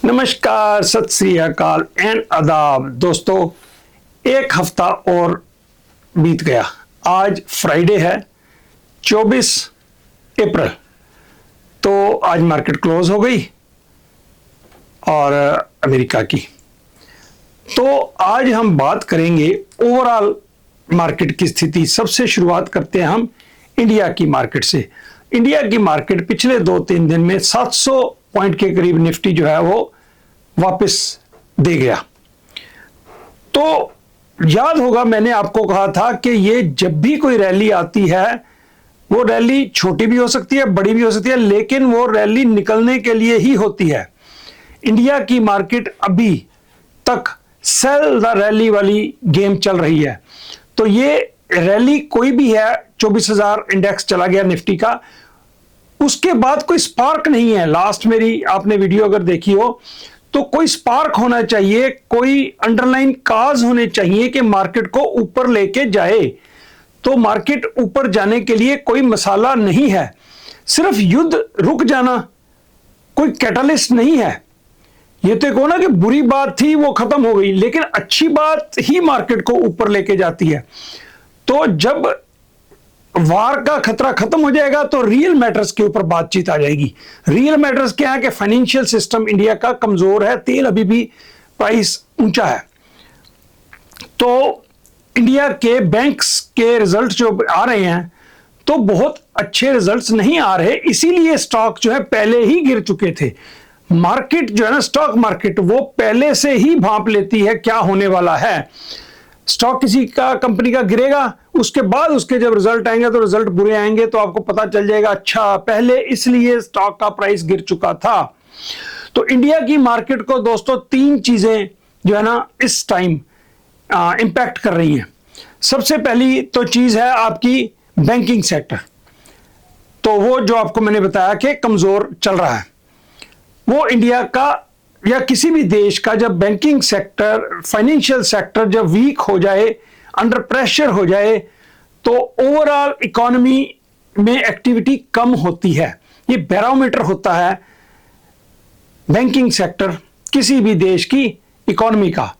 नमस्कार, सत श्री अकाल एंड आदाब दोस्तों। एक हफ्ता और बीत गया। आज फ्राइडे है 24 अप्रैल। तो आज मार्केट क्लोज हो गई और अमेरिका की। तो आज हम बात करेंगे ओवरऑल मार्केट की स्थिति। सबसे शुरुआत करते हैं हम इंडिया की मार्केट से। इंडिया की मार्केट पिछले 2-3 दिन में 700 पॉइंट के करीब निफ्टी जो है वो वापस दे गया। तो याद होगा मैंने आपको कहा था कि ये जब भी कोई रैली आती है, वो रैली छोटी भी हो सकती है, बड़ी भी हो सकती है, लेकिन वो रैली निकलने के लिए ही होती है। इंडिया की मार्केट अभी तक सेल द रैली वाली गेम चल रही है। तो ये रैली कोई भी है, 24,000 इंडेक्स चला गया निफ्टी का, उसके बाद कोई स्पार्क नहीं है। लास्ट मेरी आपने वीडियो अगर देखी हो तो कोई स्पार्क होना चाहिए, कोई अंडरलाइन काज होने चाहिए कि मार्केट को ऊपर लेके जाए। तो मार्केट ऊपर जाने के लिए कोई मसाला नहीं है। सिर्फ युद्ध रुक जाना कोई कैटलिस्ट नहीं है। ये तो कहो ना कि बुरी बात थी वो खत्म हो गई, लेकिन अच्छी बात ही मार्केट को ऊपर लेके जाती है। तो जब वार का खतरा खत्म हो जाएगा तो रियल मैटर्स के ऊपर बातचीत आ जाएगी। रियल मैटर्स क्या है कि फाइनेंशियल सिस्टम इंडिया का कमजोर है, तेल अभी भी प्राइस ऊंचा है। तो इंडिया के बैंक्स के रिजल्ट जो आ रहे हैं तो बहुत अच्छे रिजल्ट्स नहीं आ रहे, इसीलिए स्टॉक जो है पहले ही गिर चुके थे। मार्केट जो है ना, स्टॉक मार्केट वो पहले से ही भांप लेती है क्या होने वाला है। स्टॉक किसी का कंपनी का गिरेगा, उसके बाद उसके जब रिजल्ट आएंगे तो रिजल्ट बुरे आएंगे, तो आपको पता चल जाएगा अच्छा पहले इसलिए स्टॉक का प्राइस गिर चुका था। तो इंडिया की मार्केट को दोस्तों 3 चीजें जो है ना इस टाइम इंपैक्ट कर रही हैं। सबसे पहली तो चीज है आपकी बैंकिंग सेक्टर। तो वो जो आपको मैंने बताया कि कमजोर चल रहा है, वो इंडिया का या किसी भी देश का जब बैंकिंग सेक्टर, फाइनेंशियल सेक्टर जब वीक हो जाए, अंडर प्रेशर हो जाए, तो ओवरऑल इकोनॉमी में एक्टिविटी कम होती है। ये बैरोमीटर होता है बैंकिंग सेक्टर किसी भी देश की इकोनॉमी का।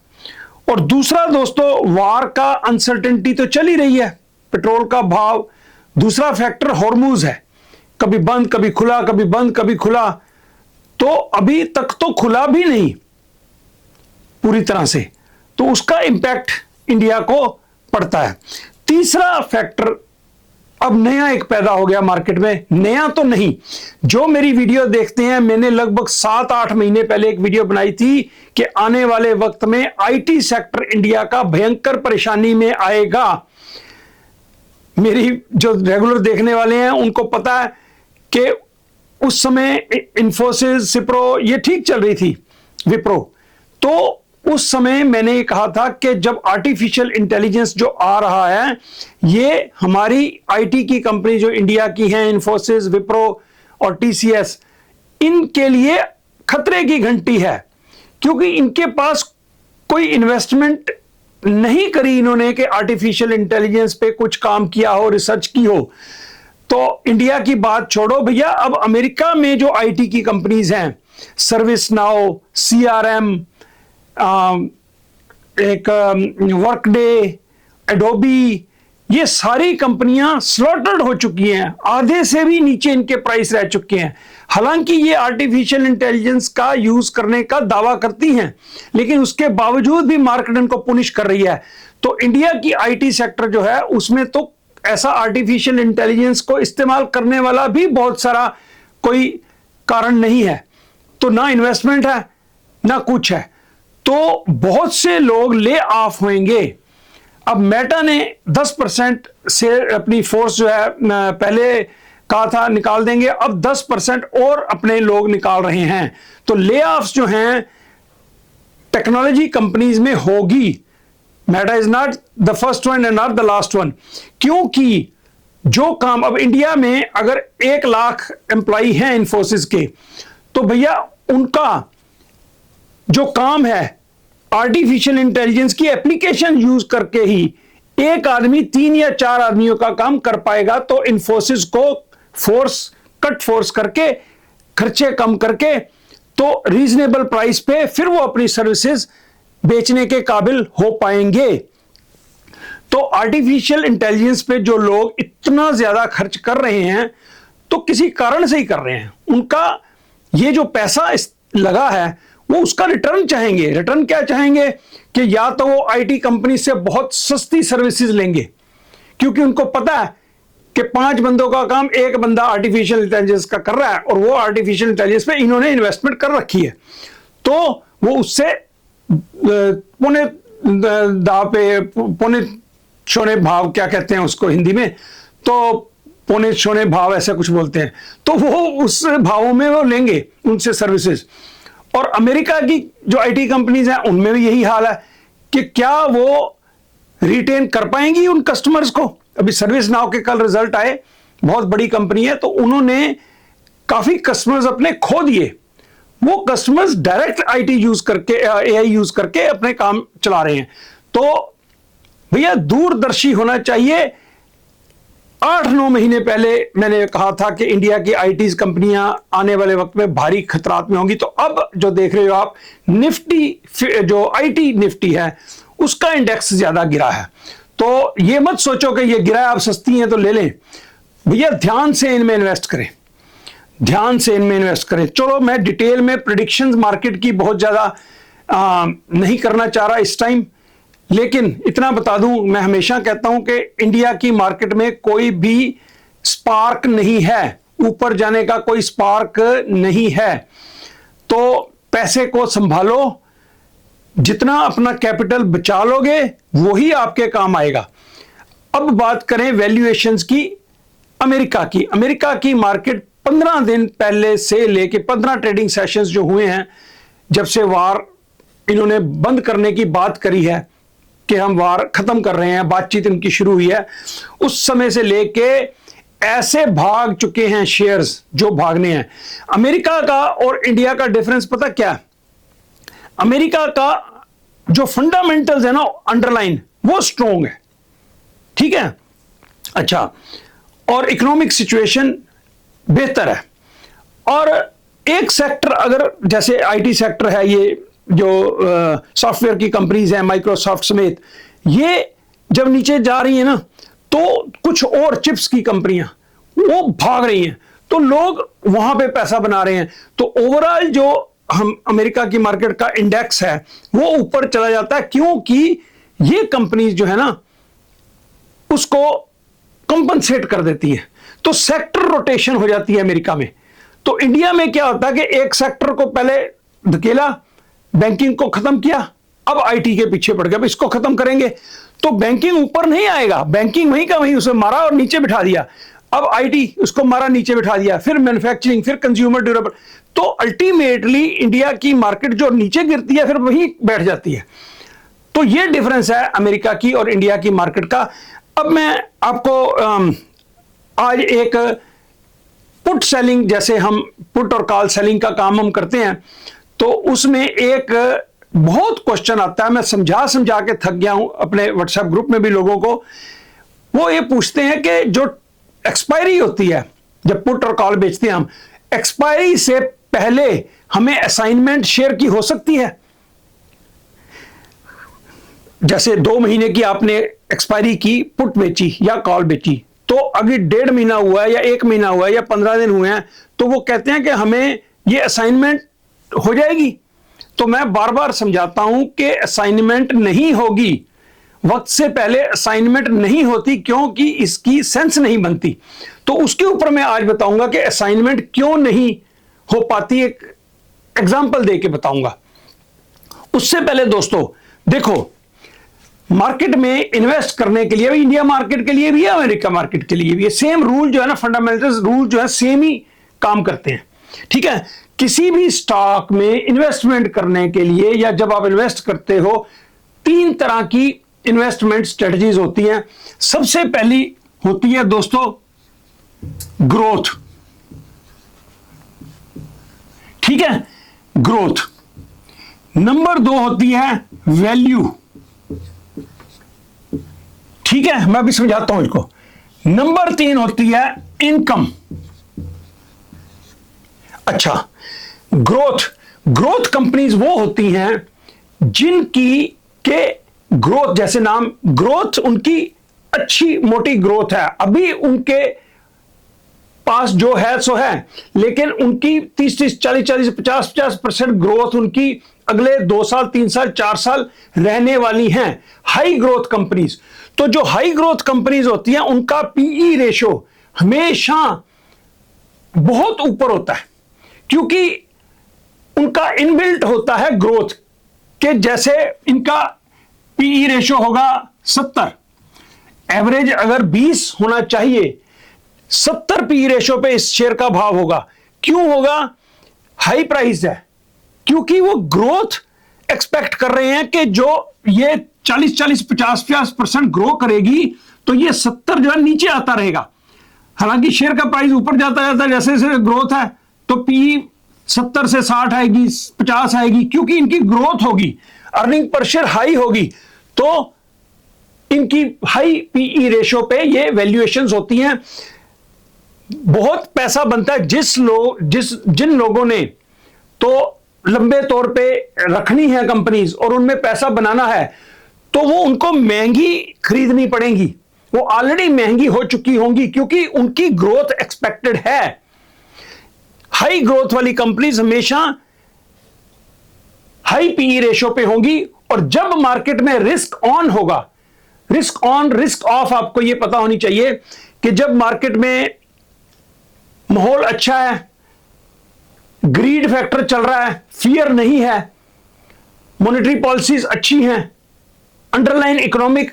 और दूसरा दोस्तों, वार का अनसर्टेनिटी तो चल ही रही है, पेट्रोल का भाव। दूसरा फैक्टर हॉर्मूज है, कभी बंद कभी खुला, कभी बंद कभी खुला। तो अभी तक तो खुला भी नहीं पूरी तरह से, तो उसका इंपैक्ट इंडिया को पड़ता है। तीसरा फैक्टर अब नया एक पैदा हो गया मार्केट में। नया तो नहीं, जो मेरी वीडियो देखते हैं, मैंने लगभग 7-8 महीने पहले एक वीडियो बनाई थी कि आने वाले वक्त में आईटी सेक्टर इंडिया का भयंकर परेशानी में आएगा। मेरी जो रेगुलर देखने वाले हैं उनको पता है कि उस समय इन्फोसिस, सिप्रो ये ठीक चल रही थी, विप्रो। तो उस समय मैंने कहा था कि जब आर्टिफिशियल इंटेलिजेंस जो आ रहा है, ये हमारी आईटी की कंपनी जो इंडिया की हैं, इन्फोसिस, विप्रो और टीसीएस, इनके लिए खतरे की घंटी है। क्योंकि इनके पास कोई इन्वेस्टमेंट नहीं करी इन्होंने कि आर्टिफिशियल इंटेलिजेंस पे कुछ काम किया हो, रिसर्च की हो। तो इंडिया की बात छोड़ो भैया, अब अमेरिका में जो आईटी की कंपनीज हैं, सर्विस नाउ, सीआरएम, एक वर्कडे, एडोबी, ये सारी कंपनियां स्लॉटर्ड हो चुकी हैं। आधे से भी नीचे इनके प्राइस रह चुके हैं। हालांकि ये आर्टिफिशियल इंटेलिजेंस का यूज करने का दावा करती हैं, लेकिन उसके बावजूद भी मार्केट इनको पुनिश कर रही है। तो इंडिया की आईटी सेक्टर जो है उसमें तो ऐसा आर्टिफिशियल इंटेलिजेंस को इस्तेमाल करने वाला भी बहुत सारा कोई कारण नहीं है। तो ना इन्वेस्टमेंट है ना कुछ है, तो बहुत से लोग ले ऑफ होंगे। अब मेटा ने 10% से अपनी फोर्स जो है पहले कहा था निकाल देंगे, अब 10% और अपने लोग निकाल रहे हैं। तो ले ऑफ्स जो हैं टेक्नोलॉजी कंपनीज में होगी। Meta is not the first one and not the last one, क्योंकि जो काम अब इंडिया में अगर 1 लाख एम्प्लॉई हैं इन्फोसिस के, तो भैया उनका जो काम है आर्टिफिशियल इंटेलिजेंस की एप्लीकेशन यूज करके ही एक आदमी 3 या 4 आदमियों का काम कर पाएगा। तो इन्फोसिस को फोर्स, कट फोर्स करके, खर्चे कम करके तो रीजनेबल प्राइस पे फिर वो अपनी सर्विसेज बेचने के काबिल हो पाएंगे। तो आर्टिफिशियल इंटेलिजेंस पे जो लोग इतना ज्यादा खर्च कर रहे हैं तो किसी कारण से ही कर रहे हैं। उनका ये जो पैसा लगा है वो उसका रिटर्न चाहेंगे। रिटर्न क्या चाहेंगे कि या तो वो आईटी कंपनी से बहुत सस्ती सर्विसेज लेंगे, क्योंकि उनको पता है कि 5 बंदों का काम एक बंदा आर्टिफिशियल इंटेलिजेंस का कर रहा है और वो आर्टिफिशियल इंटेलिजेंस पे इन्होंने इन्वेस्टमेंट कर रखी है, तो वो उससे पौने चौने भाव, क्या कहते हैं उसको हिंदी में, तो पौने चौने भाव ऐसा कुछ बोलते हैं, तो वो उस भावों में वो लेंगे उनसे सर्विसेज। और अमेरिका की जो आईटी कंपनीज हैं उनमें भी यही हाल है कि क्या वो रिटेन कर पाएंगी उन कस्टमर्स को। अभी सर्विस नाउ के कल रिजल्ट आए, बहुत बड़ी कंपनी है, तो उन्होंने काफी कस्टमर्स अपने खो दिए। वो कस्टमर्स डायरेक्ट आईटी यूज करके, एआई यूज करके अपने काम चला रहे हैं। तो भैया दूरदर्शी होना चाहिए। 8-9 महीने पहले मैंने कहा था कि इंडिया की आईटी कंपनियां आने वाले वक्त में भारी खतरात में होंगी। तो अब जो देख रहे हो आप, निफ्टी, जो आईटी निफ्टी है उसका इंडेक्स ज्यादा गिरा है। तो ये मत सोचो कि ये गिरा है, आप सस्ती हैं तो ले लें। भैया ध्यान से इनमें इन्वेस्ट करें, ध्यान से इनमें इन्वेस्ट करें। चलो मैं डिटेल में प्रेडिक्शंस मार्केट की बहुत ज्यादा नहीं करना चाह रहा इस टाइम, लेकिन इतना बता दूं, मैं हमेशा कहता हूं कि इंडिया की मार्केट में कोई भी स्पार्क नहीं है, ऊपर जाने का कोई स्पार्क नहीं है। तो पैसे को संभालो, जितना अपना कैपिटल बचा लोगे वही आपके काम आएगा। अब बात करें वैल्यूएशंस की अमेरिका की। अमेरिका की मार्केट 15 दिन पहले से लेके 15 ट्रेडिंग सेशंस जो हुए हैं, जब से वार इन्होंने बंद करने की बात करी है कि हम वार खत्म कर रहे हैं, बातचीत इनकी शुरू हुई है, उस समय से लेके ऐसे भाग चुके हैं शेयर्स जो भागने हैं। अमेरिका का और इंडिया का डिफरेंस पता क्या है? अमेरिका का जो फंडामेंटल्स है ना, अंडरलाइन, वो स्ट्रॉन्ग है, ठीक है, अच्छा, और इकोनॉमिक सिचुएशन बेहतर है। और एक सेक्टर, अगर जैसे आईटी सेक्टर है, ये जो सॉफ्टवेयर की कंपनीज हैं माइक्रोसॉफ्ट समेत, ये जब नीचे जा रही है ना, तो कुछ और चिप्स की कंपनियां वो भाग रही हैं, तो लोग वहां पे पैसा बना रहे हैं। तो ओवरऑल जो हम अमेरिका की मार्केट का इंडेक्स है वो ऊपर चला जाता है, क्योंकि ये कंपनीज जो है ना उसको कंपनसेट कर देती है। तो सेक्टर रोटेशन हो जाती है अमेरिका में। तो इंडिया में क्या होता है कि एक सेक्टर को पहले धकेला, बैंकिंग को खत्म किया, अब आईटी के पीछे पड़ गया, इसको खत्म करेंगे, तो बैंकिंग ऊपर नहीं आएगा, बैंकिंग वहीं का वहीं उसे मारा और नीचे बिठा दिया। अब आईटी उसको मारा, नीचे बिठा दिया, फिर मैन्युफैक्चरिंग, फिर कंज्यूमर ड्यूरेबल। तो अल्टीमेटली इंडिया की मार्केट जो नीचे गिरती है फिर वहीं बैठ जाती है। तो ये डिफरेंस है अमेरिका की और इंडिया की मार्केट का। अब मैं आपको आज एक पुट सेलिंग, जैसे हम पुट और कॉल सेलिंग का काम हम करते हैं, तो उसमें एक बहुत क्वेश्चन आता है, मैं समझा समझा के थक गया हूं अपने व्हाट्सएप ग्रुप में भी लोगों को। वो ये पूछते हैं कि जो एक्सपायरी होती है जब पुट और कॉल बेचते हैं हम, एक्सपायरी से पहले हमें असाइनमेंट शेयर की हो सकती है? जैसे 2 महीने की आपने एक्सपायरी की पुट बेची या कॉल बेची, तो अभी 1.5 महीना हुआ है या 1 महीना हुआ है या 15 दिन हुए हैं, तो वो कहते हैं कि हमें ये असाइनमेंट हो जाएगी। तो मैं बार बार समझाता हूं कि असाइनमेंट नहीं होगी, वक्त से पहले असाइनमेंट नहीं होती, क्योंकि इसकी सेंस नहीं बनती। तो उसके ऊपर मैं आज बताऊंगा कि असाइनमेंट क्यों नहीं हो पाती, एक एग्जांपल देके बताऊंगा। उससे पहले दोस्तों देखो, मार्केट में इन्वेस्ट करने के लिए, इंडिया मार्केट के लिए भी है, अमेरिका मार्केट के लिए भी है, सेम रूल जो है ना, फंडामेंटल्स रूल जो है सेम ही काम करते हैं, ठीक है। किसी भी स्टॉक में इन्वेस्टमेंट करने के लिए या जब आप इन्वेस्ट करते हो, 3 तरह की इन्वेस्टमेंट स्ट्रेटजीज होती हैं। सबसे पहली होती है दोस्तों ग्रोथ, ठीक है, ग्रोथ। नंबर 2 होती है वैल्यू, ठीक है, मैं भी समझाता हूं इसको। नंबर 3 होती है इनकम। अच्छा, ग्रोथ ग्रोथ कंपनीज वो होती हैं जिनकी के ग्रोथ, जैसे नाम ग्रोथ, उनकी अच्छी मोटी ग्रोथ है, अभी उनके पास जो है सो है, लेकिन उनकी 30-30, 40-40, 50-50% ग्रोथ उनकी अगले 2 साल, 3 साल, 4 साल रहने वाली हैं, हाई ग्रोथ कंपनीज। तो जो हाई ग्रोथ कंपनीज होती हैं उनका पीई रेशो हमेशा बहुत ऊपर होता है, क्योंकि उनका इनबिल्ट होता है ग्रोथ के। जैसे इनका पीई रेशो होगा 70, एवरेज अगर 20 होना चाहिए, 70 पीई रेशो पे इस शेयर का भाव होगा। क्यों होगा? हाई प्राइस है, क्योंकि वो ग्रोथ एक्सपेक्ट कर रहे हैं कि जो ये 40-40, 50-50% ग्रो करेगी, तो ये 70 जो है नीचे आता रहेगा। हालांकि शेयर का प्राइस ऊपर जाता जाता है, जैसे जैसे ग्रोथ है, तो पी 70 से 60 आएगी, 50 आएगी, क्योंकि इनकी ग्रोथ होगी, अर्निंग पर शेयर हाई होगी, तो इनकी हाई पीई रेशो पे ये वैल्यूएशंस होती हैं। बहुत पैसा बनता है जिन लोगों ने तो लंबे तौर पे रखनी है कंपनीज और उनमें पैसा बनाना है, तो वो उनको महंगी खरीदनी पड़ेंगी, वो ऑलरेडी महंगी हो चुकी होंगी, क्योंकि उनकी ग्रोथ एक्सपेक्टेड है। हाई ग्रोथ वाली कंपनीज हमेशा हाई पीई रेशो पे होंगी, और जब मार्केट में रिस्क ऑन होगा, रिस्क ऑन रिस्क ऑफ आपको यह पता होनी चाहिए कि जब मार्केट में माहौल अच्छा है, ग्रीड फैक्टर चल रहा है, फियर नहीं है, मॉनेटरी पॉलिसीज अच्छी हैं, अंडरलाइन इकोनॉमिक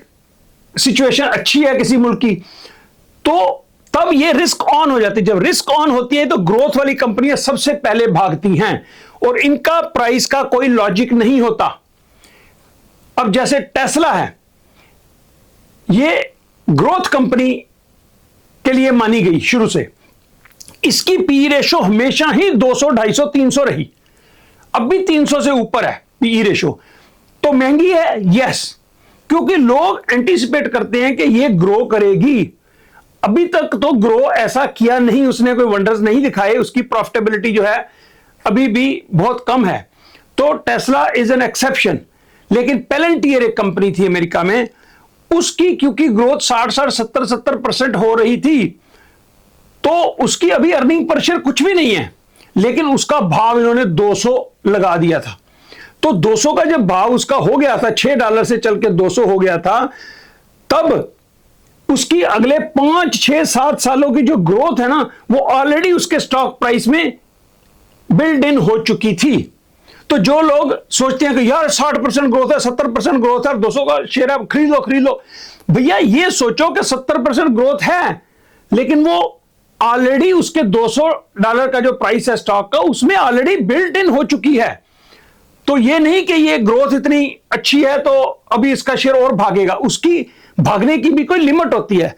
सिचुएशन अच्छी है किसी मुल्क की, तो तब ये रिस्क ऑन हो जाती है। जब रिस्क ऑन होती है तो ग्रोथ वाली कंपनियां सबसे पहले भागती हैं, और इनका प्राइस का कोई लॉजिक नहीं होता। अब जैसे टेस्ला है, ये ग्रोथ कंपनी के लिए मानी गई शुरू से, इसकी पी रेशो हमेशा ही 200, 250, 300 रही, अब भी 300 से ऊपर है पी रेशो। तो महंगी है, यस, क्योंकि लोग एंटीसिपेट करते हैं कि ये ग्रो करेगी। अभी तक तो ग्रो ऐसा किया नहीं, उसने कोई वंडर्स नहीं दिखाए, उसकी प्रॉफिटेबिलिटी जो है अभी भी बहुत कम है, तो टेस्ला इज एन एक्सेप्शन। लेकिन पेलेंटियर एक कंपनी थी अमेरिका में, उसकी क्योंकि ग्रोथ 60, 70% हो रही थी, तो उसकी अभी अर्निंग पर शेयर कुछ भी नहीं है, लेकिन उसका भाव इन्होंने 200 लगा दिया था। तो 200 का जब भाव उसका हो गया था, $6 से चल के 200 हो गया था, तब उसकी अगले 5, 6, 7 सालों की जो ग्रोथ है ना, वो ऑलरेडी उसके स्टॉक प्राइस में बिल्ड इन हो चुकी थी। तो जो लोग सोचते हैं कि यार 60% ग्रोथ है, 70% ग्रोथ है, 200 का शेयर है, खरीद लो, भैया ये सोचो कि 70% ग्रोथ है, लेकिन वो ऑलरेडी उसके $200 का जो प्राइस है स्टॉक का, उसमें ऑलरेडी बिल्ट इन हो चुकी है। तो ये नहीं कि ये ग्रोथ इतनी अच्छी है तो अभी इसका शेयर और भागेगा, उसकी भागने की भी कोई लिमिट होती है।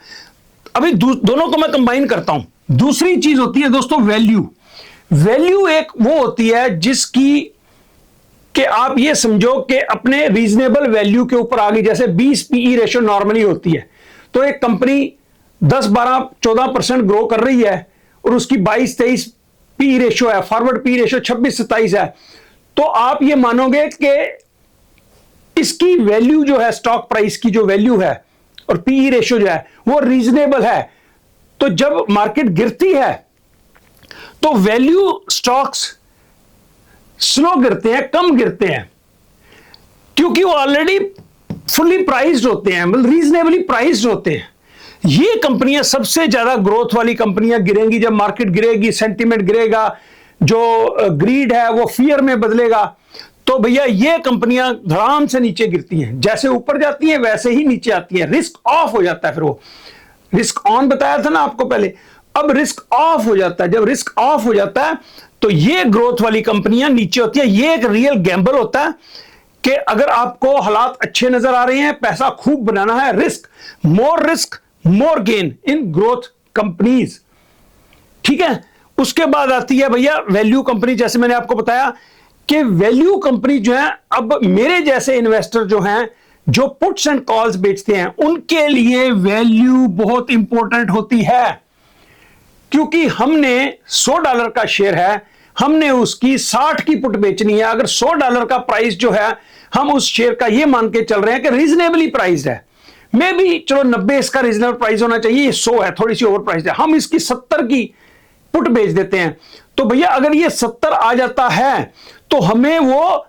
अभी दोनों को मैं कंबाइन करता हूं। दूसरी चीज होती है दोस्तों वैल्यू। वैल्यू एक वो होती है जिसकी कि आप ये समझो कि अपने रीजनेबल वैल्यू के ऊपर आ गई। जैसे 20 पीई रेशो नॉर्मली होती है, तो एक कंपनी 10, 12, 14% ग्रो कर रही है और उसकी 22, 23 पी रेशो है, फॉरवर्ड पी रेशो 26, 27 है, तो आप ये मानोगे कि इसकी वैल्यू जो है, स्टॉक प्राइस की जो वैल्यू है और पीई रेशो जो है वो रीजनेबल है। तो जब मार्केट गिरती है तो वैल्यू स्टॉक्स स्लो गिरते हैं, कम गिरते हैं, क्योंकि वो ऑलरेडी फुल्ली प्राइस्ड होते हैं, मतलब रीजनेबली प्राइस्ड होते हैं। ये कंपनियां सबसे ज्यादा ग्रोथ वाली कंपनियां गिरेंगी जब मार्केट गिरेगी, सेंटीमेंट गिरेगा, जो ग्रीड है वो फियर में बदलेगा, तो भैया ये कंपनियां धड़ाम से नीचे गिरती हैं। जैसे ऊपर जाती हैं वैसे ही नीचे आती हैं, रिस्क ऑफ हो जाता है। फिर वो रिस्क ऑन बताया था ना आपको पहले, अब रिस्क ऑफ हो जाता है। जब रिस्क ऑफ हो जाता है तो ये ग्रोथ वाली कंपनियां नीचे होती है। ये एक रियल गैम्बल होता है कि अगर आपको हालात अच्छे नजर आ रहे हैं, पैसा खूब बनाना है, risk more gain in growth companies. ठीक है, उसके बाद आती है भैया वैल्यू कंपनी। जैसे मैंने आपको बताया कि वैल्यू कंपनी जो है, अब मेरे जैसे इन्वेस्टर जो हैं, जो पुट्स एंड कॉल्स बेचते हैं, उनके लिए वैल्यू बहुत इंपॉर्टेंट होती है, क्योंकि हमने $100 का शेयर है, हमने उसकी 60 की पुट बेचनी है। अगर $100 का प्राइस जो है, हम उस शेयर का ये मान के चल रहे हैं कि रीजनेबली प्राइस्ड है, मे भी चलो 90 इसका रीजनेबल प्राइस होना चाहिए, ये 100 है, थोड़ी सी ओवर प्राइस है, हम इसकी 70 की पुट बेच देते हैं। तो भैया अगर ये 70 आ जाता है तो हमें वो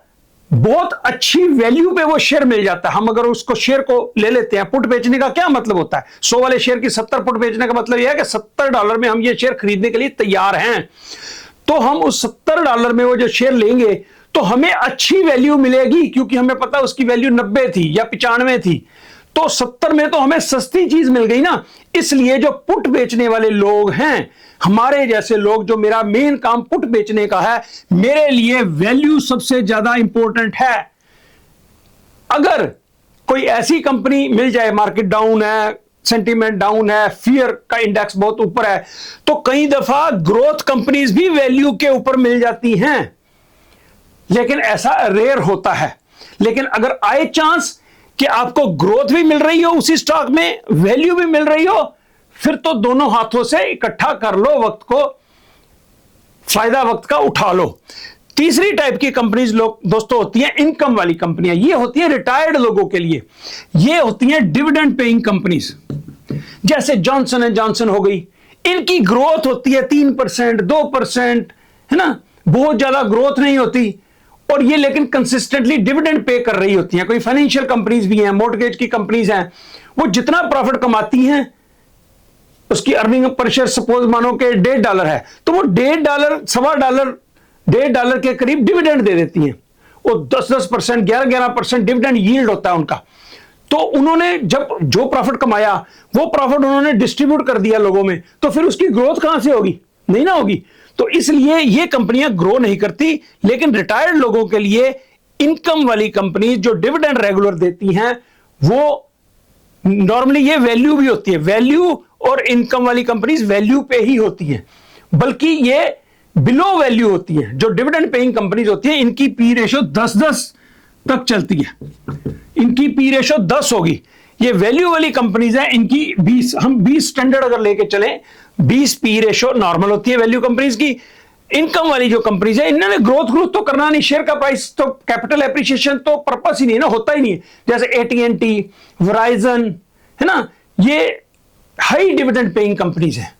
बहुत अच्छी वैल्यू पे वो शेयर मिल जाता है। हम अगर उसको शेयर को ले लेते हैं, पुट बेचने का क्या मतलब होता है, 100 वाले शेयर की 70 पुट बेचने का मतलब यह है कि $70 में हम ये शेयर खरीदने के लिए तैयार हैं। तो हम उस $70 में वो जो शेयर लेंगे तो हमें अच्छी वैल्यू मिलेगी, क्योंकि हमें पता उसकी वैल्यू 90 थी या 95 थी, तो 70 में तो हमें सस्ती चीज मिल गई ना। इसलिए जो पुट बेचने वाले लोग हैं, हमारे जैसे लोग, जो मेरा मेन काम पुट बेचने का है, मेरे लिए वैल्यू सबसे ज्यादा इंपॉर्टेंट है। अगर कोई ऐसी कंपनी मिल जाए, मार्केट डाउन है, सेंटीमेंट डाउन है, फियर का इंडेक्स बहुत ऊपर है, तो कई दफा ग्रोथ कंपनीज भी वैल्यू के ऊपर मिल जाती हैं, लेकिन ऐसा रेयर होता है। लेकिन अगर आए चांस कि आपको ग्रोथ भी मिल रही हो उसी स्टॉक में, वैल्यू भी मिल रही हो, फिर तो दोनों हाथों से इकट्ठा कर लो, वक्त को, फायदा वक्त का उठा लो। तीसरी टाइप की कंपनीज लोग दोस्तों होती हैं इनकम वाली कंपनियां। ये होती हैं रिटायर्ड लोगों के लिए, ये होती हैं डिविडेंड पेइंग कंपनीज। जैसे जॉनसन एंड जॉनसन हो गई, इनकी ग्रोथ होती है 3%, 2%, है ना, बहुत ज्यादा ग्रोथ नहीं होती, और ये लेकिन कंसिस्टेंटली डिविडेंड पे कर रही होती हैं। कोई फाइनेंशियल कंपनीज भी हैं, मोर्टगेज की कंपनीज हैं, वो जितना प्रॉफिट कमाती हैं, उसकी अर्निंग पर शेयर सपोज मानो कि $1.5 है, तो वो $1.5, $1.25, $1.5 के करीब डिविडेंड दे देती हैं। वो 10-10%, 11-11% डिविडेंड यील्ड होता है उनका। तो उन्होंने जब जो प्रॉफिट कमाया, वो प्रॉफिट उन्होंने डिस्ट्रीब्यूट कर दिया लोगों में, तो फिर उसकी ग्रोथ कहां से होगी, नहीं ना होगी। तो इसलिए ये कंपनियां ग्रो नहीं करती। लेकिन रिटायर्ड लोगों के लिए इनकम वाली कंपनी जो डिविडेंड रेगुलर देती हैं, वो नॉर्मली ये वैल्यू भी होती है। वैल्यू और इनकम वाली कंपनीज वैल्यू पे ही होती हैं, बल्कि ये बिलो वैल्यू होती है। जो डिविडेंड पेइंग कंपनीज होती है, इनकी पी रेशो 10-10 तक चलती है, इनकी पी रेशो 10 होगी। ये वैल्यू वाली कंपनीज है, इनकी 20, हम 20 स्टैंडर्ड अगर लेके चलें, 20 पी रेशो नॉर्मल होती है वैल्यू कंपनीज की। इनकम वाली जो कंपनीज है, इन्होंने ग्रोथ तो करना नहीं, शेयर का प्राइस तो, कैपिटल एप्रिसिएशन तो पर्पस ही नहीं है ना, होता ही नहीं है। जैसे AT&T, Verizon, है ना, ये हाई डिविडेंड पेइंग कंपनीज है।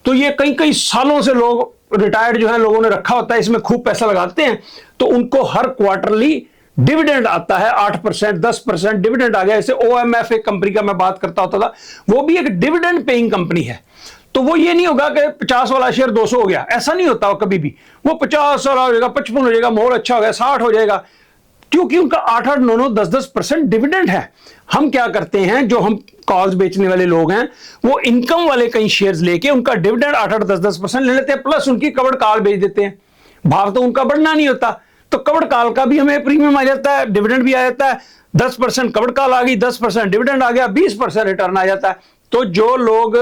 तो ये कई कई सालों से लोग रिटायर्ड जो है लोगों ने रखा होता है, इसमें खूब पैसा लगाते हैं, तो उनको हर क्वार्टरली डिविडेंड आता है, 8%, 10% डिविडेंड आ गया। जैसे OMF एक कंपनी का मैं बात करता होता था, वो भी एक डिविडेंड पेइंग कंपनी है। तो वो ये नहीं होगा कि 50 वाला शेयर 200 हो गया, ऐसा नहीं होता कभी भी। वो 50 वाला हो जाएगा, 55 हो जाएगा, माहौल अच्छा हो गया 60 हो जाएगा, क्योंकि उनका 8-8, 9-9, 10-10% डिविडेंड है। हम क्या करते हैं, जो हम कॉल्स बेचने वाले लोग हैं, वो इनकम वाले कई शेयर्स लेके उनका डिविडेंड 8-8, 10-10% ले लेते हैं, प्लस उनकी कवर्ड कॉल बेच देते हैं। भाव तो उनका बढ़ना नहीं होता, तो कवर्ड कॉल का भी हमें प्रीमियम आ जाता है, डिविडेंड भी आ जाता है। 10% कवर्ड कॉल आ गई, 10% डिविडेंड आ गया, 20% रिटर्न आ जाता है। तो जो लोग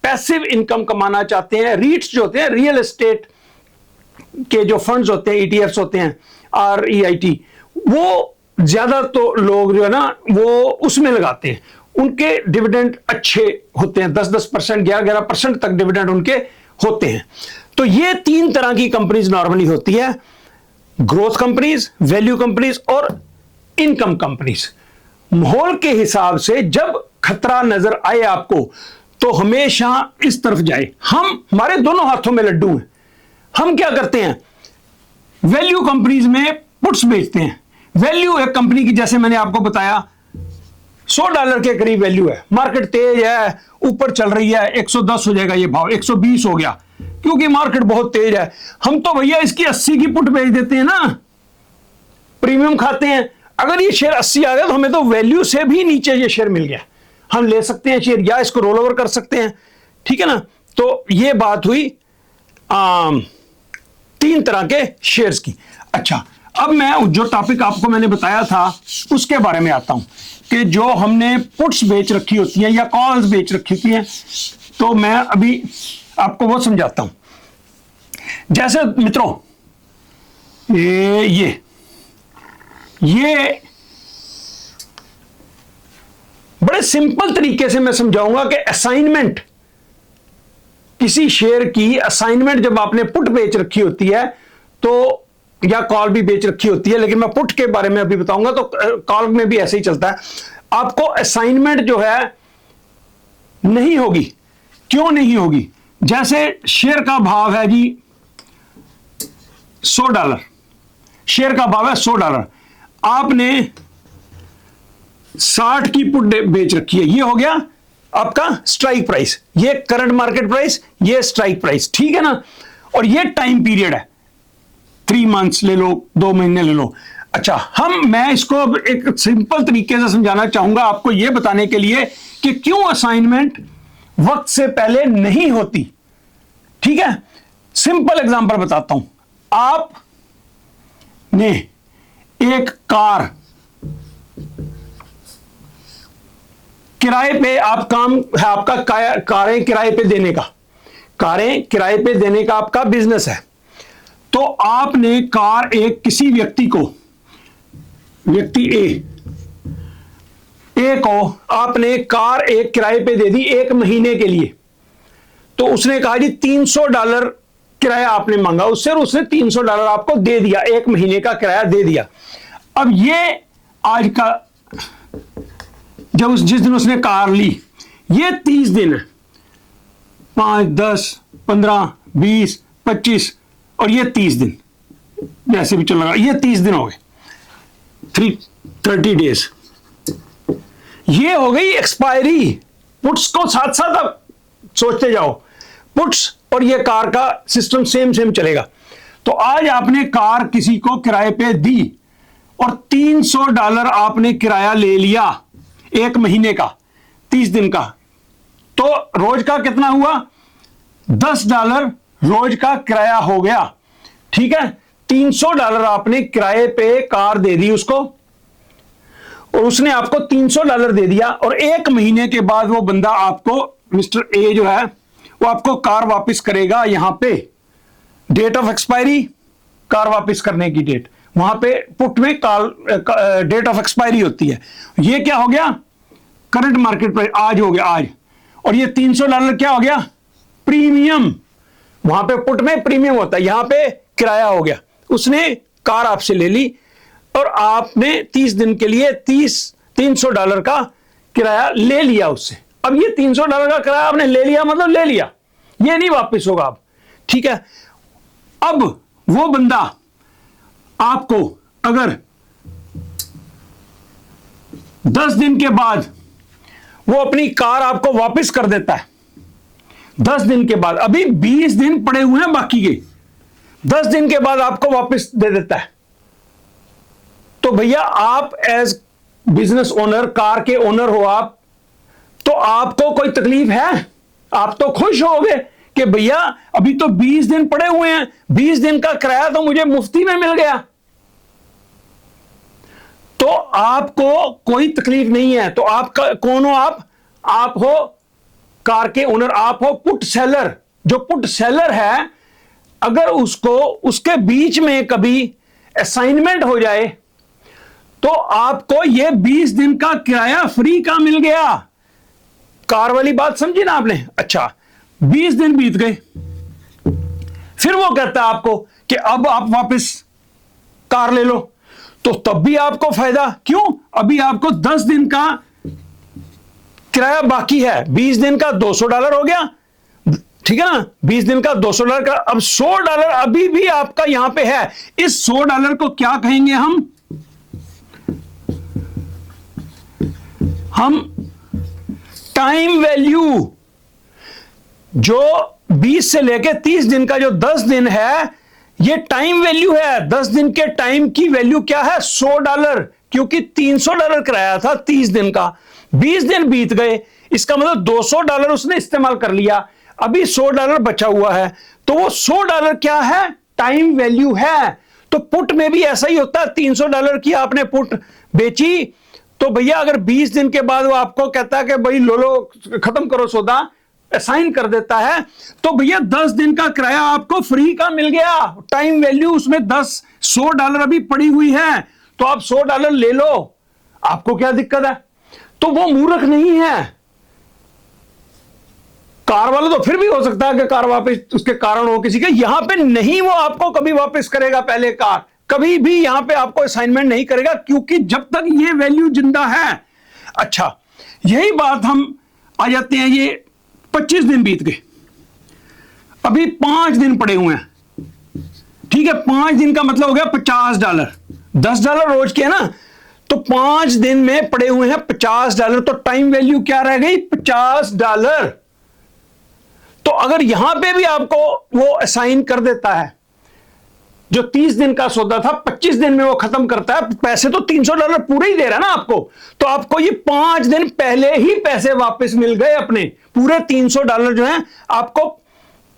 पैसिव इनकम कमाना चाहते हैं, रीट्स जो होते हैं, रियल एस्टेट के जो फंड्स होते हैं, ETFs होते हैं, REIT, वो ज्यादा तो लोग जो है ना वो उसमें लगाते हैं। उनके डिविडेंड अच्छे होते हैं, 10-10%, 11-11% तक डिविडेंड उनके होते हैं। तो ये 3 तरह की कंपनीज नॉर्मली होती है, ग्रोथ कंपनीज, वैल्यू कंपनीज और इनकम कंपनीज। माहौल के हिसाब से जब खतरा नजर आए आपको, तो हमेशा इस तरफ जाए। हमारे दोनों हाथों में लड्डू हैं। हम क्या करते हैं, वैल्यू कंपनीज में पुट्स बेचते हैं। वैल्यू एक कंपनी की, जैसे मैंने आपको बताया, $100 के करीब वैल्यू है, मार्केट तेज है, ऊपर चल रही है, 110 हो जाएगा ये भाव, 120 हो गया, क्योंकि मार्केट बहुत तेज है। हम तो भैया इसकी 80 की पुट बेच देते हैं ना, प्रीमियम खाते हैं। अगर ये शेयर 80 आ गया, तो हमें तो वैल्यू से भी नीचे ये शेयर मिल गया, हम ले सकते हैं शेयर, या इसको रोल ओवर कर सकते हैं, ठीक है ना। तो ये बात हुई 3 तरह के शेयर्स की। अच्छा, अब मैं जो टॉपिक आपको मैंने बताया था उसके बारे में आता हूं, कि जो हमने पुट्स बेच रखी होती हैं या कॉल्स बेच रखी होती हैं, तो मैं अभी आपको वो समझाता हूं। जैसे मित्रों, ये बड़े सिंपल तरीके से मैं समझाऊंगा कि असाइनमेंट, किसी शेयर की असाइनमेंट जब आपने पुट बेच रखी होती है, तो या कॉल भी बेच रखी होती है, लेकिन मैं पुट के बारे में अभी बताऊंगा। तो कॉल में भी ऐसे ही चलता है। आपको असाइनमेंट जो है नहीं होगी। क्यों नहीं होगी? जैसे शेयर का भाव है जी $100, शेयर का भाव है $100, आपने 60 की पुट बेच रखी है, ये हो गया आपका स्ट्राइक प्राइस, ये करंट मार्केट प्राइस, ये स्ट्राइक प्राइस, ठीक है ना। और ये टाइम पीरियड है, 3 मंथ्स ले लो, 2 महीने ले लो। अच्छा, मैं इसको अब एक सिंपल तरीके से समझाना चाहूंगा आपको, यह बताने के लिए कि क्यों असाइनमेंट वक्त से पहले नहीं होती। ठीक है, सिंपल एग्जांपल बताता हूं। आपने एक कार किराए पे, आप काम है आपका कारें किराए पे देने का, कारें किराए पे देने का आपका बिजनेस है। तो आपने कार एक किसी व्यक्ति को, व्यक्ति ए को आपने कार एक किराए पे दे दी 1 महीने के लिए। तो उसने कहा जी $300 किराया आपने मांगा उससे, और उसने $300 आपको दे दिया, 1 महीने का किराया दे दिया। अब ये आज का, जब जिस दिन उसने कार ली, ये 30 दिन है, 5, 10, 15, 20, 25 और ये 30 दिन, जैसे भी चल रहा, ये 30 दिन हो गए, 30 डेज। ये हो गई एक्सपायरी। पुट्स को साथ साथ आप सोचते जाओ, पुट्स और ये कार का सिस्टम सेम चलेगा। तो आज आपने कार किसी को किराए पे दी और $300 आपने किराया ले लिया 1 महीने का, 30 दिन का। तो रोज का कितना हुआ? $10 रोज का किराया हो गया। ठीक है, $300 आपने किराए पे कार दे दी उसको, और उसने आपको $300 दे दिया, और 1 महीने के बाद वो बंदा आपको, मिस्टर ए जो है, वो आपको कार वापस करेगा। यहां पे डेट ऑफ एक्सपायरी, कार वापस करने की डेट, वहां पे पुट में डेट ऑफ एक्सपायरी होती है। ये क्या हो गया? करंट मार्केट प्राइस आज हो गया, आज। और ये $300 क्या हो गया? प्रीमियम। वहां पे पुट में प्रीमियम होता है, यहां पे किराया हो गया। उसने कार आपसे ले ली और आपने 30 दिन के लिए $300 का किराया ले लिया उससे। अब ये $300 का किराया आपने ले लिया, मतलब ले लिया, ये नहीं वापस होगा अब। ठीक है, अब वो बंदा आपको अगर 10 दिन के बाद वो अपनी कार आपको वापस कर देता है, 10 दिन के बाद, अभी 20 दिन पड़े हुए हैं बाकी के, 10 दिन के बाद आपको वापस दे देता है, तो भैया आप एज बिजनेस ओनर, कार के ओनर हो आप, तो आपको कोई तकलीफ है? आप तो खुश होगे कि भैया अभी तो 20 दिन पड़े हुए हैं, 20 दिन का किराया तो मुझे मुफ्ती में मिल गया। तो आपको कोई तकलीफ नहीं है। तो आप कौन हो? आप हो कार के ओनर, आप हो पुट सेलर। जो पुट सेलर है, अगर उसको उसके बीच में कभी असाइनमेंट हो जाए तो आपको ये 20 दिन का किराया फ्री का मिल गया। कार वाली बात समझी ना आपने? अच्छा, 20 दिन बीत गए, फिर वो कहता है आपको कि अब आप वापस कार ले लो, तो तब भी आपको फायदा। क्यों? अभी आपको 10 दिन का किराया बाकी है, 20 दिन का $200 हो गया, ठीक है ना, 20 दिन का $200 का, अब $100 अभी भी आपका यहां पे है। इस $100 को क्या कहेंगे हम टाइम वैल्यू। जो 20 से लेके 30 दिन का जो 10 दिन है, ये टाइम वैल्यू है। 10 दिन के टाइम की वैल्यू क्या है? $100, क्योंकि $300 किराया था 30 दिन का, 20 दिन बीत गए, इसका मतलब $200 उसने इस्तेमाल कर लिया, अभी $100 बचा हुआ है। तो वो $100 क्या है? टाइम वैल्यू है। तो पुट में भी ऐसा ही होता है। $300 की आपने पुट बेची, तो भैया अगर 20 दिन के बाद वो आपको कहता है कि भाई लो खत्म करो सौदा, असाइन कर देता है, तो भैया 10 दिन का किराया आपको फ्री का मिल गया। टाइम वैल्यू उसमें $100 अभी पड़ी हुई है, तो आप $100 ले लो, आपको क्या दिक्कत है? तो वो मूर्ख नहीं है, कार वाला तो फिर भी हो सकता है कि कार वापस उसके कारण हो किसी के, यहां पे नहीं, वो आपको कभी वापस करेगा पहले कार, कभी भी यहां पे आपको असाइनमेंट नहीं करेगा, क्योंकि जब तक ये वैल्यू जिंदा है। अच्छा, यही बात हम आ जाते हैं, ये 25 दिन बीत गए, अभी 5 दिन पड़े हुए हैं, ठीक है, 5 दिन का मतलब हो गया $50, $10 रोज के है ना, तो 5 दिन में पड़े हुए हैं $50, तो टाइम वैल्यू क्या रह गई, $50। तो अगर यहां पे भी आपको वो असाइन कर देता है, जो 30 दिन का सौदा था 25 दिन में वो खत्म करता है, पैसे तो $300 पूरे ही दे रहा है ना आपको, तो आपको ये 5 दिन पहले ही पैसे वापस मिल गए, अपने पूरे $300 जो है आपको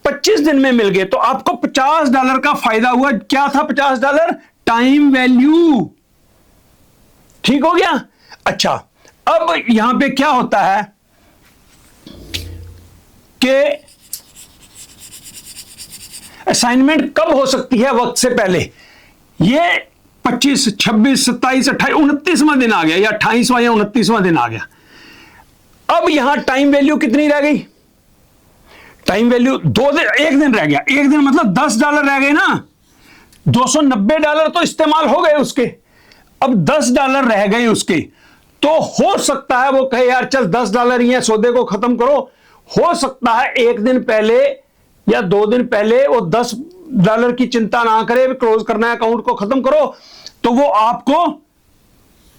25 दिन में मिल गए, तो आपको $50 का फायदा हुआ। क्या था $50? Time value. ठीक हो गया। अच्छा, अब यहां पे क्या होता है कि असाइनमेंट कब हो सकती है वक्त से पहले, ये 25, 26, 27, 28, 29वां दिन आ गया, या 28वां या 29वां दिन आ गया। अब यहां टाइम वैल्यू कितनी रह गई, टाइम वैल्यू 2 दिन, 1 दिन रह गया, 1 दिन मतलब $10 रह गए ना, $290 तो इस्तेमाल हो गए उसके, अब $10 रह गए उसके, तो हो सकता है वो कहे यार चल $10 ही है, सौदे को खत्म करो। हो सकता है 1 दिन पहले या 2 दिन पहले वो $10 की चिंता ना करे, क्लोज करना है अकाउंट को, खत्म करो, तो वो आपको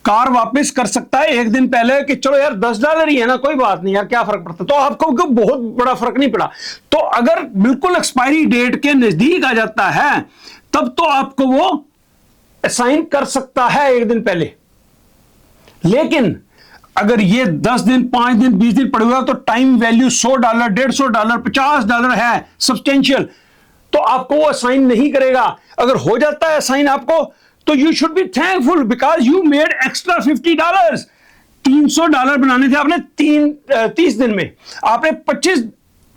कार वापस कर सकता है 1 दिन पहले कि चलो यार $10 ही है ना, कोई बात नहीं यार, क्या फर्क पड़ता, तो आपको बहुत बड़ा फर्क नहीं पड़ा। तो अगर बिल्कुल एक्सपायरी डेट के नजदीक आ जाता है, तब तो आपको वो असाइन कर सकता है 1 दिन पहले। लेकिन अगर ये 10 दिन, 5 दिन, 20 दिन पड़े हुआ, तो टाइम वैल्यू $100, $150, $50 है, सब्सटेंशियल, तो आपको वो असाइन नहीं करेगा। अगर हो जाता है असाइन आपको, तो you should be thankful because you made extra $50। $300 बनाने थे आपने 30 दिन में, आपने 25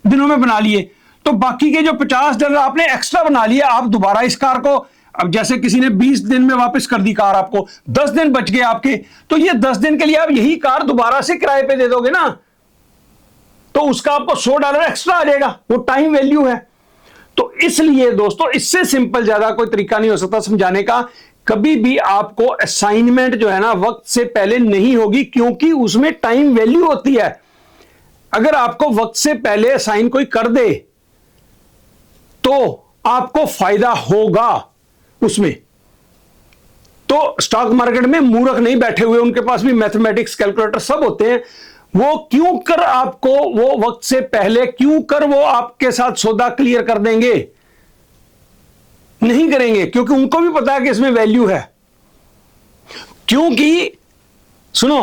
दिनों में बना लिए, तो बाकी के जो $50 आपने एक्स्ट्रा बना लिए। आप दोबारा इस कार को, अब जैसे किसी ने 20 दिन में वापस कर दी कार, आपको 10 दिन बच गए आपके, तो ये 10 दिन के लिए आप यही कार दोबारा से किराए पे दे दोगे ना, तो उसका आपको $100 एक्स्ट्रा आ जाएगा, वो टाइम वैल्यू है। तो इसलिए दोस्तों, इससे सिंपल ज्यादा कोई तरीका नहीं हो सकता समझाने का। कभी भी आपको असाइनमेंट जो है ना वक्त से पहले नहीं होगी, क्योंकि उसमें टाइम वैल्यू होती है। अगर आपको वक्त से पहले असाइन कोई कर दे, तो आपको फायदा होगा उसमें। तो स्टॉक मार्केट में मूर्ख नहीं बैठे हुए, उनके पास भी मैथमेटिक्स, कैलकुलेटर सब होते हैं। वो क्यों कर आपको वो वक्त से पहले क्यों कर वो आपके साथ सौदा क्लियर कर देंगे? नहीं करेंगे, क्योंकि उनको भी पता है कि इसमें वैल्यू है। क्योंकि सुनो,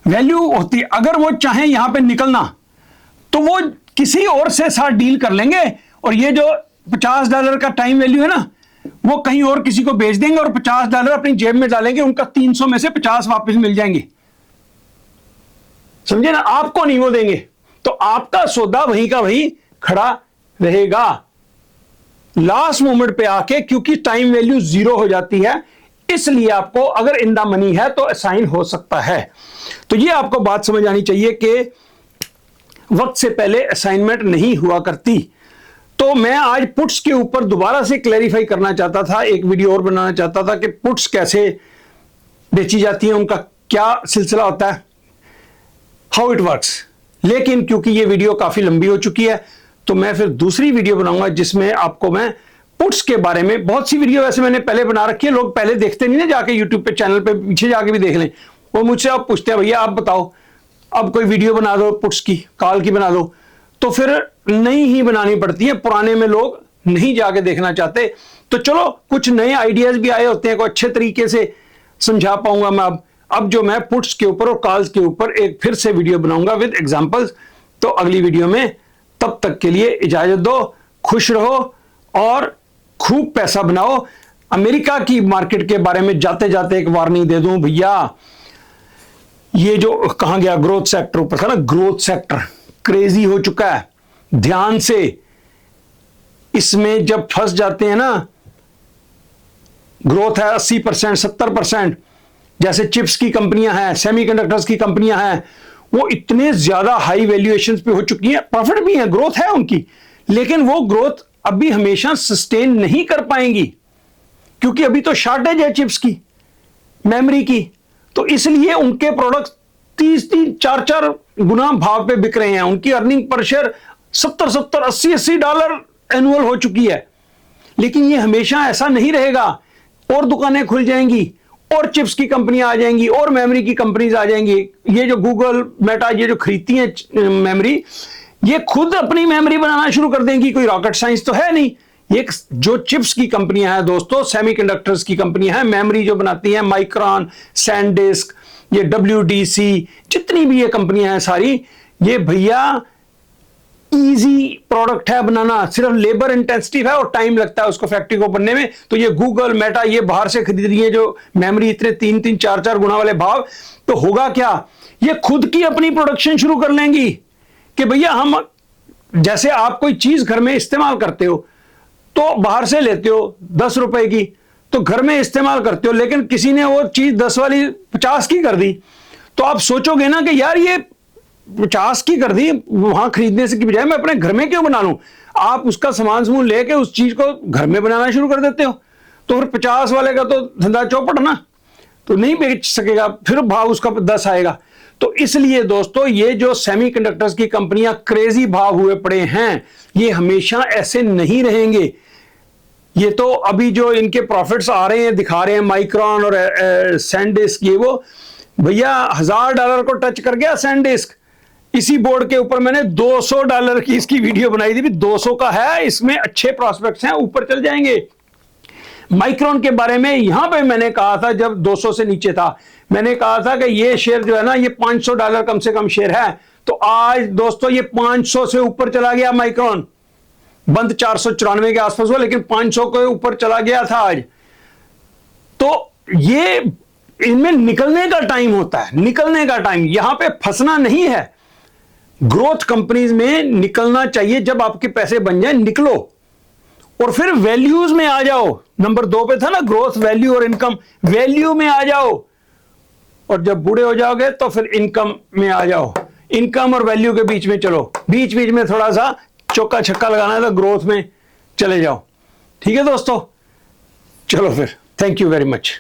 वैल्यू होती, अगर वो चाहें यहां पे निकलना, तो वो किसी और से साथ डील कर लेंगे, और ये जो $50 का टाइम वैल्यू है ना, वो कहीं और किसी को बेच देंगे और $50 अपनी जेब में डालेंगे, उनका 300 में से 50 वापस मिल जाएंगे। समझे ना, आपको नहीं वो देंगे, तो आपका सौदा वहीं का वहीं खड़ा रहेगा लास्ट मोमेंट पे आके, क्योंकि टाइम वैल्यू 0 हो जाती है। इसलिए आपको अगर इन द मनी है तो असाइन हो सकता है। तो ये आपको बात समझ आनी चाहिए कि वक्त से पहले असाइनमेंट नहीं हुआ करती। तो मैं आज पुट्स के ऊपर दोबारा से क्लैरिफाई करना चाहता था, एक वीडियो और बनाना चाहता था कि पुट्स कैसे बेची जाती हैं, उनका क्या सिलसिला होता है, हाउ इट वर्क्स। लेकिन क्योंकि ये वीडियो काफी लंबी हो चुकी है, तो मैं फिर दूसरी वीडियो बनाऊंगा जिसमें आपको मैं पुट्स के बारे में, बहुत सी वीडियो वैसे मैंने पहले बना रखी है, लोग पहले देखते नहीं ना, जाके यूट्यूब पे चैनल पे पीछे जाके भी देख लें। वो मुझसे आप पूछते हैं भैया आप बताओ, अब कोई वीडियो बना दो पुट्स की, कॉल की बना दो, तो फिर नई ही बनानी पड़ती है, पुराने में लोग नहीं जाके देखना चाहते। तो चलो कुछ नए आइडियाज भी आए होते हैं, को अच्छे तरीके से समझा पाऊंगा मैं अब जो मैं पुट्स के ऊपर और कॉल्स के ऊपर एक फिर से वीडियो बनाऊंगा विद एग्जांपल्स। तो अगली वीडियो में, तब तक के लिए इजाजत दो, खुश रहो और खूब पैसा बनाओ। अमेरिका की मार्केट के बारे में जाते जाते एक वार्निंग दे दूं भैया, ये जो कहा गया ग्रोथ सेक्टर ऊपर था ना, ग्रोथ सेक्टर क्रेजी हो चुका है। ध्यान से, इसमें जब फंस जाते हैं ना, ग्रोथ है 80%, 70%, जैसे चिप्स की कंपनियां हैं, सेमीकंडक्टर्स की कंपनियां हैं, वो इतने ज्यादा हाई वैल्यूएशन पे हो चुकी है, प्रॉफिट भी है, ग्रोथ है उनकी, लेकिन वो ग्रोथ अभी हमेशा सस्टेन नहीं कर पाएंगी क्योंकि अभी तो शॉर्टेज है चिप्स की, मेमोरी की। तो इसलिए उनके प्रोडक्ट 30-30, 4-4 गुना भाव पे बिक रहे हैं। उनकी earning per share 70-70, 80-80 dollar annual हो चुकी है। लेकिन ये हमेशा ऐसा नहीं रहेगा, और दुकानें खुल जाएंगी और चिप्स की कंपनियां आ जाएंगी और मेमोरी की कंपनीज आ जाएंगी। ये जो गूगल, मेटा, ये जो खरीदती हैं मेमोरी, ये खुद अपनी मेमोरी बनाना शुरू कर देंगी। कोई रॉकेट साइंस तो है नहीं। ये जो चिप्स की कंपनियां हैं दोस्तों, सेमीकंडक्टर्स की कंपनियां हैं, मेमोरी जो बनाती हैं, माइक्रॉन, सैनडिस्क, ये WDC, जितनी भी ये कंपनियां हैं सारी, ये भैया इजी प्रोडक्ट है बनाना, सिर्फ लेबर इंटेंसिव है और टाइम लगता है उसको फैक्ट्री को बनने में। तो ये गूगल, मेटा, ये बाहर से खरीद रही है जो मेमोरी इतने 3-3, 4-4 गुना वाले भाव, तो होगा क्या, ये खुद की अपनी प्रोडक्शन शुरू कर लेंगी कि भैया हम, जैसे आप कोई चीज घर में इस्तेमाल करते हो तो बाहर से लेते हो 10 रुपए की, तो घर में इस्तेमाल करते हो, लेकिन किसी ने वो चीज 10 वाली 50 की कर दी, तो आप सोचोगे ना कि यार ये 50 की कर दी, वहां खरीदने से की बजाय मैं अपने घर में क्यों बना लूं। आप उसका सामान समूह लेके उस चीज को घर में बनाना शुरू कर देते हो, तो फिर 50 वाले का तो धंधा चौपट ना, तो नहीं बेच सकेगा, फिर भाव उसका 10 आएगा। तो इसलिए दोस्तों, ये जो सेमीकंडक्टर्स की कंपनियां क्रेजी भाव हुए पड़े हैं, ये हमेशा ऐसे नहीं रहेंगे। ये तो अभी जो इनके प्रॉफिट्स आ रहे हैं, दिखा रहे हैं, माइक्रॉन और सैनडिस्क, ये वो भैया $1000 को टच कर गया सैनडिस्क। इसी बोर्ड के ऊपर मैंने $200 की इसकी वीडियो बनाई थी, 200 का है, इसमें अच्छे प्रॉस्पेक्ट्स हैं, ऊपर चल जाएंगे। माइक्रॉन के बारे में यहां पे मैंने कहा था, जब 200 से नीचे था, मैंने कहा था कि ये शेयर जो है ना, ये $500 कम से कम शेयर है। तो आज दोस्तों ये 500 से ऊपर चला गया माइक्रॉन, बंद 494 के आसपास हुआ, लेकिन 500 के ऊपर चला गया था आज। तो ये इनमें निकलने का टाइम होता है, निकलने का टाइम, यहां पे फंसना नहीं है। ग्रोथ कंपनीज में निकलना चाहिए, जब आपके पैसे बन जाए निकलो और फिर वैल्यूज में आ जाओ। नंबर 2 पे था ना, ग्रोथ, वैल्यू और इनकम, वैल्यू में आ जाओ, और जब बूढ़े हो जाओगे तो फिर इनकम में आ जाओ। इनकम और वैल्यू के बीच में चलो, बीच बीच में थोड़ा सा चौका छक्का लगाना है तो ग्रोथ में चले जाओ। ठीक है दोस्तों, चलो फिर, थैंक यू वेरी मच।